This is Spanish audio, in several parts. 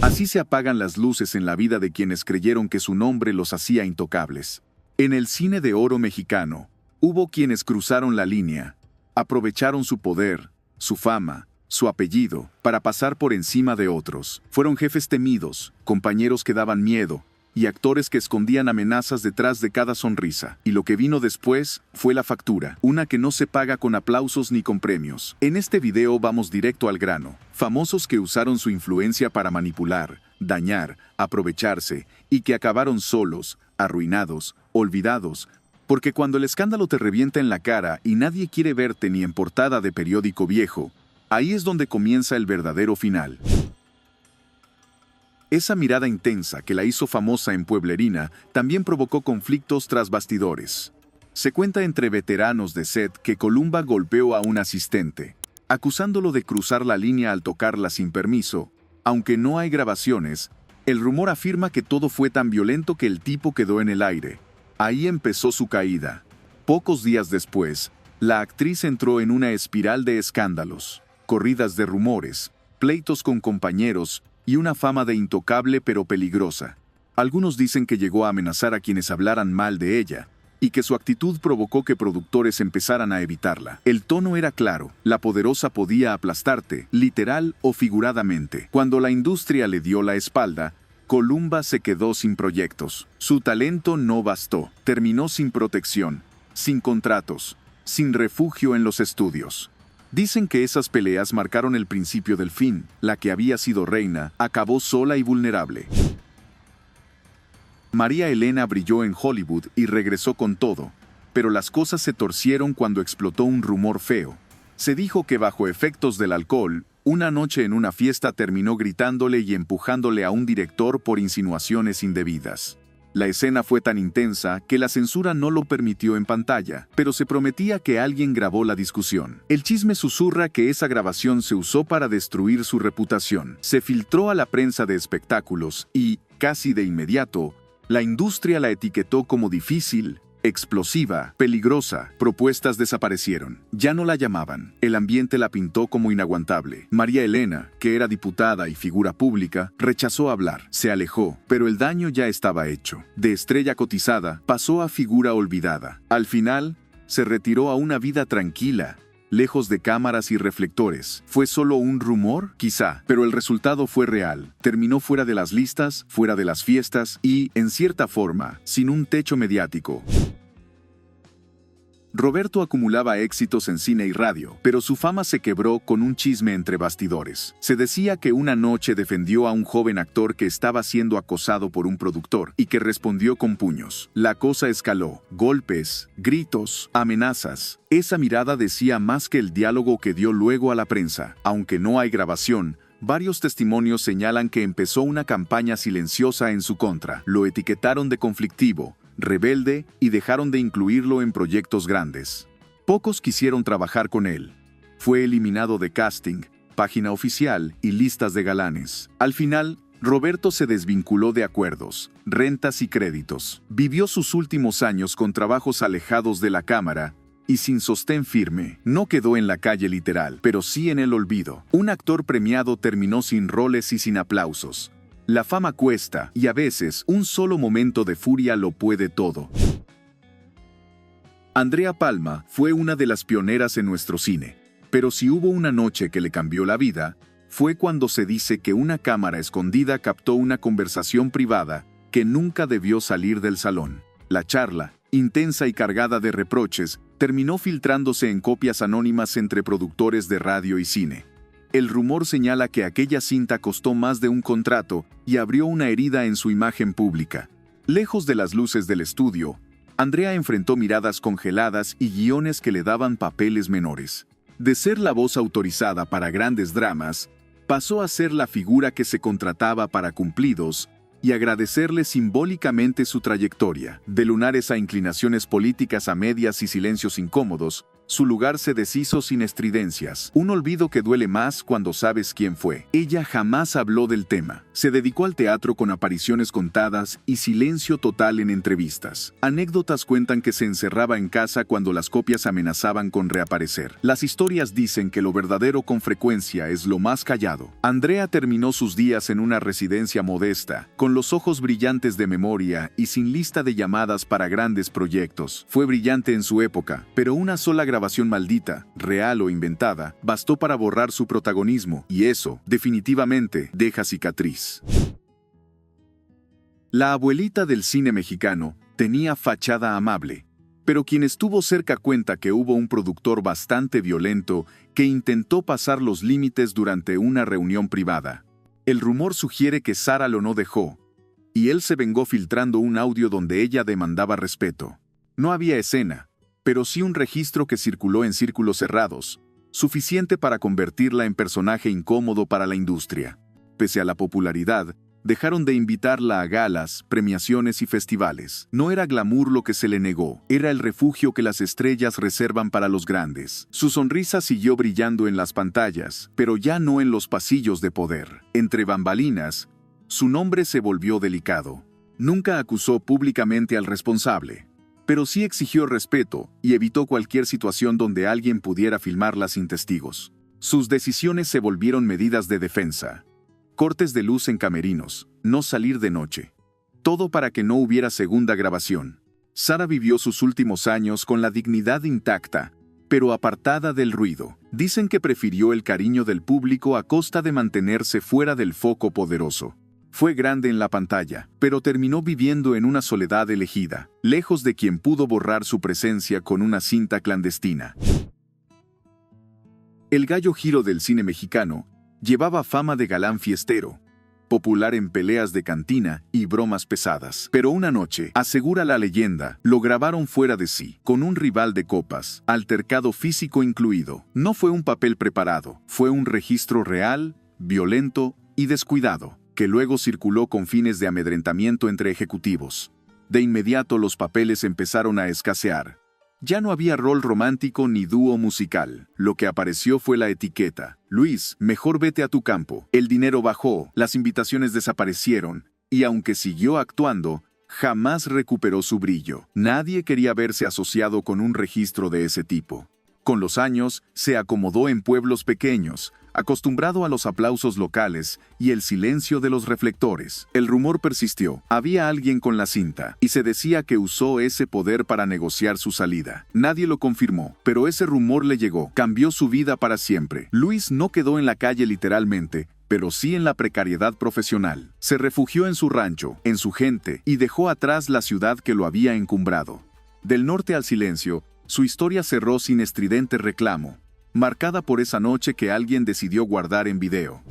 Así se apagan las luces en la vida de quienes creyeron que su nombre los hacía intocables. En el cine de oro mexicano, hubo quienes cruzaron la línea, aprovecharon su poder, su fama, su apellido, para pasar por encima de otros. Fueron jefes temidos, compañeros que daban miedo, y actores que escondían amenazas detrás de cada sonrisa. Y lo que vino después fue la factura, una que no se paga con aplausos ni con premios. En este video vamos directo al grano. Famosos que usaron su influencia para manipular, dañar, aprovecharse, y que acabaron solos, arruinados, olvidados, porque cuando el escándalo te revienta en la cara y nadie quiere verte ni en portada de periódico viejo, ahí es donde comienza el verdadero final. Esa mirada intensa que la hizo famosa en Pueblerina también provocó conflictos tras bastidores. Se cuenta entre veteranos de set que Columba golpeó a un asistente, acusándolo de cruzar la línea al tocarla sin permiso. Aunque no hay grabaciones, el rumor afirma que todo fue tan violento que el tipo quedó en el aire. Ahí empezó su caída. Pocos días después, la actriz entró en una espiral de escándalos, corridas de rumores, pleitos con compañeros y una fama de intocable pero peligrosa. Algunos dicen que llegó a amenazar a quienes hablaran mal de ella, y que su actitud provocó que productores empezaran a evitarla. El tono era claro, la poderosa podía aplastarte, literal o figuradamente. Cuando la industria le dio la espalda, Columba se quedó sin proyectos. Su talento no bastó, terminó sin protección, sin contratos, sin refugio en los estudios. Dicen que esas peleas marcaron el principio del fin. La que había sido reina acabó sola y vulnerable. María Elena brilló en Hollywood y regresó con todo, pero las cosas se torcieron cuando explotó un rumor feo. Se dijo que bajo efectos del alcohol, una noche en una fiesta terminó gritándole y empujándole a un director por insinuaciones indebidas. La escena fue tan intensa que la censura no lo permitió en pantalla, pero se prometía que alguien grabó la discusión. El chisme susurra que esa grabación se usó para destruir su reputación. Se filtró a la prensa de espectáculos y, casi de inmediato, la industria la etiquetó como difícil, explosiva, peligrosa. Propuestas desaparecieron. Ya no la llamaban. El ambiente la pintó como inaguantable. María Elena, que era diputada y figura pública, rechazó hablar. Se alejó, pero el daño ya estaba hecho. De estrella cotizada, pasó a figura olvidada. Al final, se retiró a una vida tranquila, lejos de cámaras y reflectores. ¿Fue solo un rumor? Quizá, pero el resultado fue real. Terminó fuera de las listas, fuera de las fiestas y, en cierta forma, sin un techo mediático. Roberto acumulaba éxitos en cine y radio, pero su fama se quebró con un chisme entre bastidores. Se decía que una noche defendió a un joven actor que estaba siendo acosado por un productor y que respondió con puños. La cosa escaló. Golpes, gritos, amenazas. Esa mirada decía más que el diálogo que dio luego a la prensa. Aunque no hay grabación, varios testimonios señalan que empezó una campaña silenciosa en su contra. Lo etiquetaron de conflictivo, rebelde y dejaron de incluirlo en proyectos grandes. Pocos quisieron trabajar con él. Fue eliminado de casting, página oficial y listas de galanes. Al final, Roberto se desvinculó de acuerdos, rentas y créditos. Vivió sus últimos años con trabajos alejados de la cámara y sin sostén firme. No quedó en la calle literal, pero sí en el olvido. Un actor premiado terminó sin roles y sin aplausos. La fama cuesta, y a veces un solo momento de furia lo puede todo. Andrea Palma fue una de las pioneras en nuestro cine, pero si hubo una noche que le cambió la vida, fue cuando se dice que una cámara escondida captó una conversación privada que nunca debió salir del salón. La charla, intensa y cargada de reproches, terminó filtrándose en copias anónimas entre productores de radio y cine. El rumor señala que aquella cinta costó más de un contrato y abrió una herida en su imagen pública. Lejos de las luces del estudio, Andrea enfrentó miradas congeladas y guiones que le daban papeles menores. De ser la voz autorizada para grandes dramas, pasó a ser la figura que se contrataba para cumplidos y agradecerle simbólicamente su trayectoria. De lunares a inclinaciones políticas a medias y silencios incómodos, Su lugar se deshizo sin estridencias, un olvido que duele más cuando sabes quién fue. Ella jamás habló del tema. Se dedicó al teatro con apariciones contadas y silencio total en entrevistas. Anécdotas cuentan que se encerraba en casa cuando las copias amenazaban con reaparecer. Las historias dicen que lo verdadero con frecuencia es lo más callado. Andrea terminó sus días en una residencia modesta, con los ojos brillantes de memoria y sin lista de llamadas para grandes proyectos. Fue brillante en su época, pero una sola grabación maldita, real o inventada, bastó para borrar su protagonismo, y eso, definitivamente, deja cicatriz. La abuelita del cine mexicano tenía fachada amable, pero quien estuvo cerca cuenta que hubo un productor bastante violento que intentó pasar los límites durante una reunión privada. El rumor sugiere que Sara lo no dejó, y él se vengó filtrando un audio donde ella demandaba respeto. No había escena, pero sí un registro que circuló en círculos cerrados, suficiente para convertirla en personaje incómodo para la industria. Pese a la popularidad, dejaron de invitarla a galas, premiaciones y festivales. No era glamour lo que se le negó, era el refugio que las estrellas reservan para los grandes. Su sonrisa siguió brillando en las pantallas, pero ya no en los pasillos de poder. Entre bambalinas, su nombre se volvió delicado. Nunca acusó públicamente al responsable, pero sí exigió respeto y evitó cualquier situación donde alguien pudiera filmarla sin testigos. Sus decisiones se volvieron medidas de defensa. Cortes de luz en camerinos, no salir de noche. Todo para que no hubiera segunda grabación. Sara vivió sus últimos años con la dignidad intacta, pero apartada del ruido. Dicen que prefirió el cariño del público a costa de mantenerse fuera del foco poderoso. Fue grande en la pantalla, pero terminó viviendo en una soledad elegida, lejos de quien pudo borrar su presencia con una cinta clandestina. El gallo Giro del cine mexicano llevaba fama de galán fiestero, popular en peleas de cantina y bromas pesadas. Pero una noche, asegura la leyenda, lo grabaron fuera de sí, con un rival de copas, altercado físico incluido. No fue un papel preparado, fue un registro real, violento y descuidado, que luego circuló con fines de amedrentamiento entre ejecutivos. De inmediato los papeles empezaron a escasear. Ya no había rol romántico ni dúo musical. Lo que apareció fue la etiqueta: Luis, mejor vete a tu campo. El dinero bajó, las invitaciones desaparecieron, y aunque siguió actuando, jamás recuperó su brillo. Nadie quería verse asociado con un registro de ese tipo. Con los años, se acomodó en pueblos pequeños, acostumbrado a los aplausos locales y el silencio de los reflectores. El rumor persistió. Había alguien con la cinta, y se decía que usó ese poder para negociar su salida. Nadie lo confirmó, pero ese rumor le llegó. Cambió su vida para siempre. Luis no quedó en la calle literalmente, pero sí en la precariedad profesional. Se refugió en su rancho, en su gente, y dejó atrás la ciudad que lo había encumbrado. Del norte al silencio, su historia cerró sin estridente reclamo, marcada por esa noche que alguien decidió guardar en video.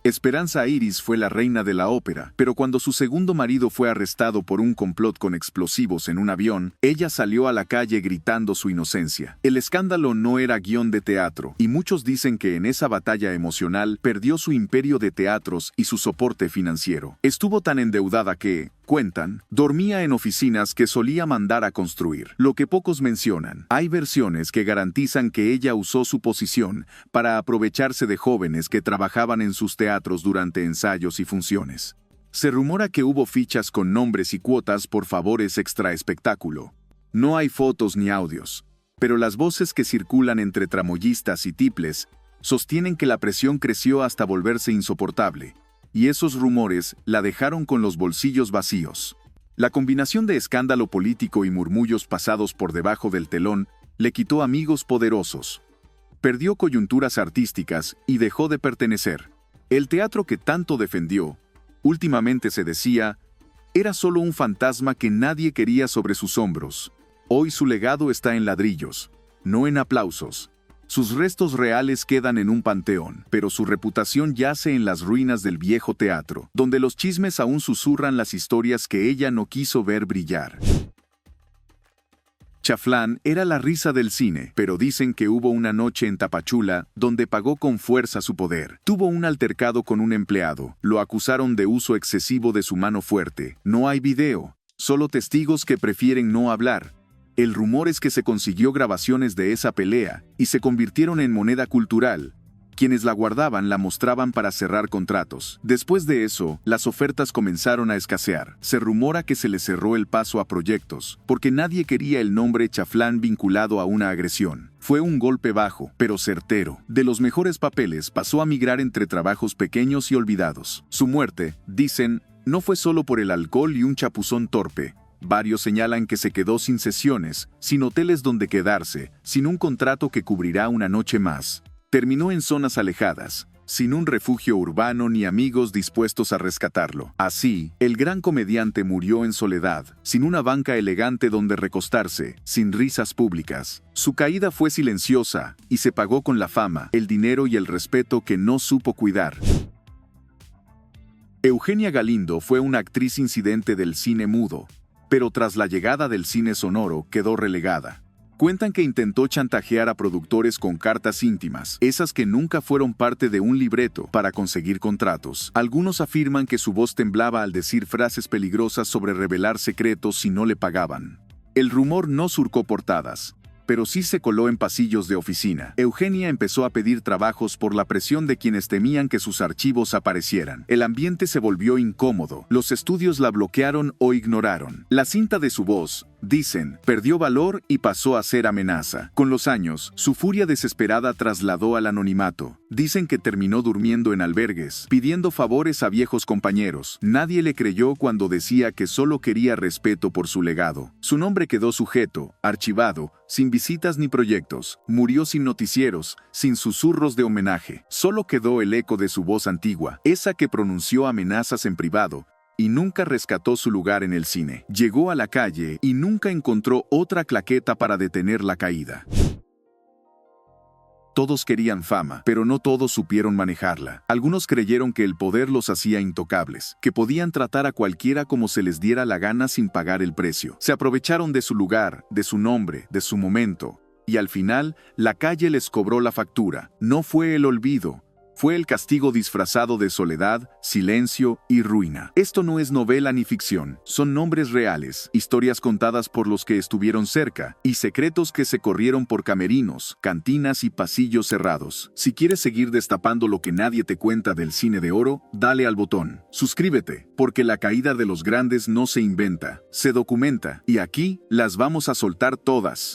Esperanza Iris fue la reina de la ópera, pero cuando su segundo marido fue arrestado por un complot con explosivos en un avión, ella salió a la calle gritando su inocencia. El escándalo no era guión de teatro, y muchos dicen que en esa batalla emocional perdió su imperio de teatros y su soporte financiero. Estuvo tan endeudada que, cuentan, dormía en oficinas que solía mandar a construir, lo que pocos mencionan. Hay versiones que garantizan que ella usó su posición para aprovecharse de jóvenes que trabajaban en sus teatros durante ensayos y funciones. Se rumora que hubo fichas con nombres y cuotas por favores extra espectáculo. No hay fotos ni audios, pero las voces que circulan entre tramoyistas y tiples sostienen que la presión creció hasta volverse insoportable, y esos rumores la dejaron con los bolsillos vacíos. La combinación de escándalo político y murmullos pasados por debajo del telón le quitó amigos poderosos. Perdió coyunturas artísticas y dejó de pertenecer. El teatro que tanto defendió, últimamente se decía, era solo un fantasma que nadie quería sobre sus hombros. Hoy su legado está en ladrillos, no en aplausos. Sus restos reales quedan en un panteón, pero su reputación yace en las ruinas del viejo teatro, donde los chismes aún susurran las historias que ella no quiso ver brillar. Chaflán era la risa del cine, pero dicen que hubo una noche en Tapachula donde pagó con fuerza su poder. Tuvo un altercado con un empleado, lo acusaron de uso excesivo de su mano fuerte. No hay video, solo testigos que prefieren no hablar. El rumor es que se consiguió grabaciones de esa pelea y se convirtieron en moneda cultural. Quienes la guardaban la mostraban para cerrar contratos. Después de eso, las ofertas comenzaron a escasear. Se rumora que se le cerró el paso a proyectos, porque nadie quería el nombre Chaflán vinculado a una agresión. Fue un golpe bajo, pero certero. De los mejores papeles pasó a migrar entre trabajos pequeños y olvidados. Su muerte, dicen, no fue solo por el alcohol y un chapuzón torpe. Varios señalan que se quedó sin sesiones, sin hoteles donde quedarse, sin un contrato que cubrirá una noche más. Terminó en zonas alejadas, sin un refugio urbano ni amigos dispuestos a rescatarlo. Así, el gran comediante murió en soledad, sin una banca elegante donde recostarse, sin risas públicas. Su caída fue silenciosa, y se pagó con la fama, el dinero y el respeto que no supo cuidar. Eugenia Galindo fue una actriz incidente del cine mudo, pero tras la llegada del cine sonoro quedó relegada. Cuentan que intentó chantajear a productores con cartas íntimas, esas que nunca fueron parte de un libreto, para conseguir contratos. Algunos afirman que su voz temblaba al decir frases peligrosas sobre revelar secretos si no le pagaban. El rumor no surcó portadas, pero sí se coló en pasillos de oficina. Eugenia empezó a pedir trabajos por la presión de quienes temían que sus archivos aparecieran. El ambiente se volvió incómodo. Los estudios la bloquearon o ignoraron. La cinta de su voz, dicen, perdió valor y pasó a ser amenaza. Con los años, su furia desesperada trasladó al anonimato. Dicen que terminó durmiendo en albergues, pidiendo favores a viejos compañeros. Nadie le creyó cuando decía que solo quería respeto por su legado. Su nombre quedó sujeto, archivado, sin visitas ni proyectos. Murió sin noticieros, sin susurros de homenaje. Solo quedó el eco de su voz antigua, esa que pronunció amenazas en privado, y nunca rescató su lugar en el cine. Llegó a la calle y nunca encontró otra claqueta para detener la caída. Todos querían fama, pero no todos supieron manejarla. Algunos creyeron que el poder los hacía intocables, que podían tratar a cualquiera como se les diera la gana sin pagar el precio. Se aprovecharon de su lugar, de su nombre, de su momento, y al final, la calle les cobró la factura. No fue el olvido, fue el castigo disfrazado de soledad, silencio y ruina. Esto no es novela ni ficción, son nombres reales, historias contadas por los que estuvieron cerca, y secretos que se corrieron por camerinos, cantinas y pasillos cerrados. Si quieres seguir destapando lo que nadie te cuenta del cine de oro, dale al botón. Suscríbete, porque la caída de los grandes no se inventa, se documenta, y aquí las vamos a soltar todas.